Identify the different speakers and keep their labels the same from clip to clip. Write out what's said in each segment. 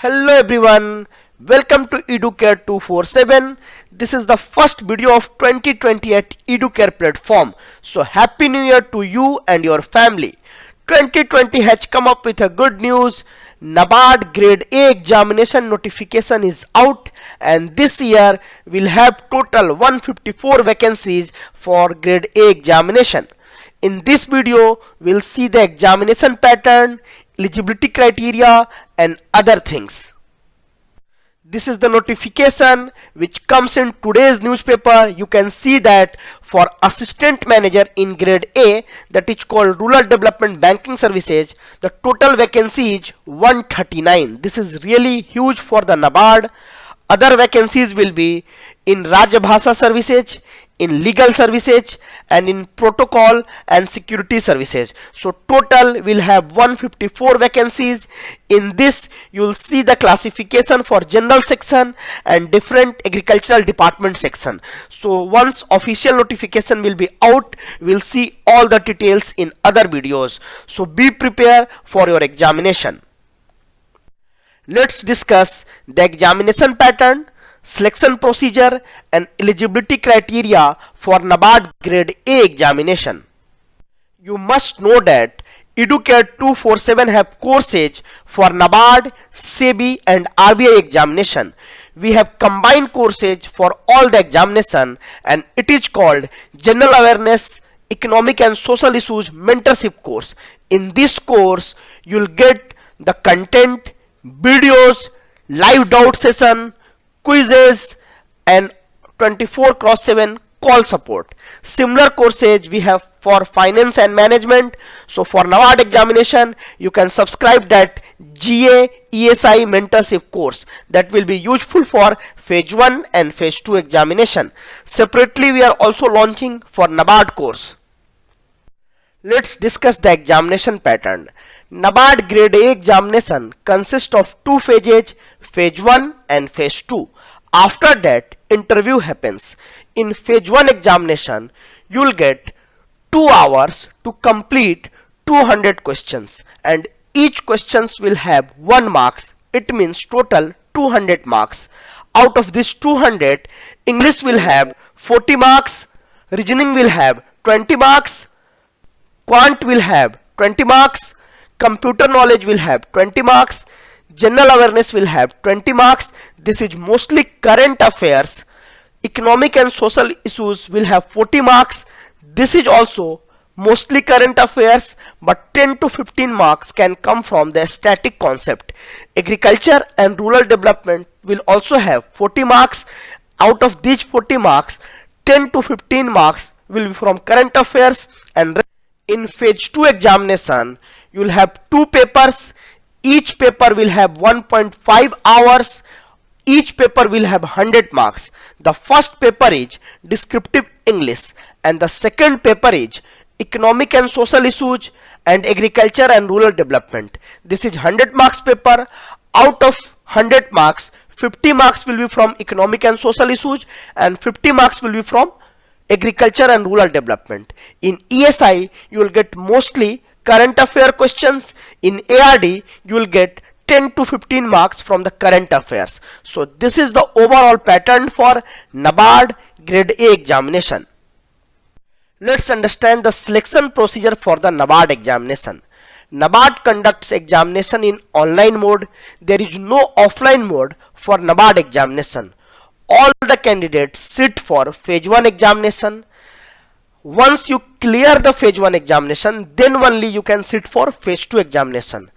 Speaker 1: Hello everyone, welcome to EduCare 247. This is the first video of 2020 at EduCare platform. So happy new year to you and your family. 2020 has come up with a good news. NABARD Grade A examination notification is out, and this year we'll have total 154 vacancies for Grade A examination. In this video, we'll see the examination pattern, eligibility criteria and other things. This is the notification which comes in today's newspaper. You can see that for assistant manager in grade A, that is called Rural Development Banking Services, the total vacancy is 139. This is really huge for the NABARD. Other vacancies will be in Rajabhasha services, in legal services and in protocol and security services. So total will have 154 vacancies. In this you will see the classification for general section and different agricultural department section. So once official notification will be out, we will see all the details in other videos. So be prepared for your examination. Let's discuss the examination pattern, selection procedure and eligibility criteria for NABARD Grade A examination. You must know that EduCare 247 have courses for NABARD, SEBI and RBI examination. We have combined courses for all the examination, and it is called General Awareness, Economic and Social Issues Mentorship course. In this course, you will get the content, videos, live doubt session, quizzes and 24/7 call support. Similar courses we have for finance and management. So for NABARD examination, you can subscribe that GA ESI mentorship course. That will be useful for phase 1 and phase 2 examination. Separately, we are also launching for NABARD course. Let's discuss the examination pattern. NABARD Grade A examination consists of two phases, phase 1 and phase 2. After that, interview happens. In phase 1 examination, you will get 2 hours to complete 200 questions, and each questions will have 1 marks. It means total 200 marks. Out of this 200, English will have 40 marks, reasoning will have 20 marks, quant will have 20 marks, computer knowledge will have 20 marks, general awareness will have 20 marks. This is mostly current affairs. Economic and social issues will have 40 marks. This is also mostly current affairs, but 10 to 15 marks can come from the static concept. Agriculture and rural development will also have 40 marks. Out of these 40 marks, 10 to 15 marks will be from current affairs. And in phase 2 examination, you will have 2 papers. Each paper will have 1.5 hours. Each paper will have 100 marks. The first paper is descriptive English and the second paper is economic and social issues and agriculture and rural development. This is 100 marks paper. Out of 100 marks, 50 marks will be from economic and social issues and 50 marks will be from agriculture and rural development. In ESI, you will get mostly current affair questions. In ARD, you will get 10 to 15 marks from the current affairs. So this is the overall pattern for NABARD Grade A examination. Let's understand the selection procedure for the NABARD examination. NABARD conducts examination in online mode. There is no offline mode for NABARD examination. All the candidates sit for phase 1 examination. Once you clear the phase 1 examination, then only you can sit for phase 2 examination.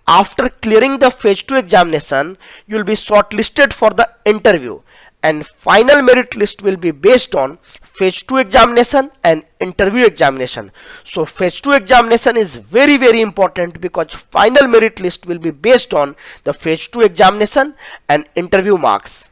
Speaker 1: After clearing the phase 2 examination, you will be shortlisted for the interview, and final merit list will be based on phase 2 examination and interview examination. So phase 2 examination is very important because final merit list will be based on the phase 2 examination and interview marks.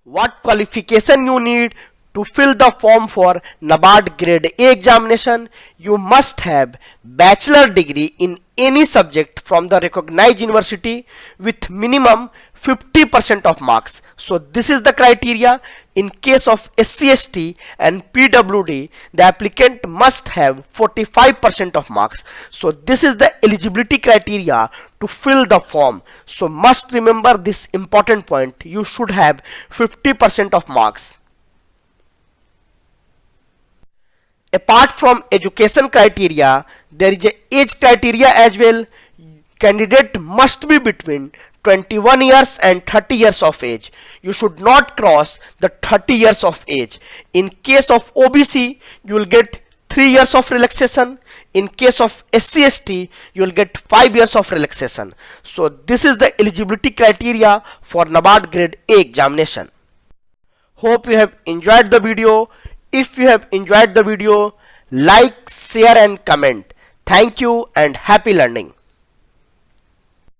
Speaker 1: What qualification you need to fill the form for NABARD Grade A examination? You must have bachelor degree in any subject from the recognized university with minimum 50% of marks. So this is the criteria. In case of SC/ST and PWD, the applicant must have 45% of marks. So this is the eligibility criteria to fill the form. So must remember this important point. You should have 50% of marks. Apart from education criteria, there is a age criteria as well. Candidate must be between 21 years and 30 years of age. You should not cross the 30 years of age. In case of OBC, you will get 3 years of relaxation. In case of SC/ST, you will get 5 years of relaxation. So this is the eligibility criteria for NABARD Grade A examination. Hope you have enjoyed the video. If you have enjoyed the video, like, share and comment. Thank you and happy learning.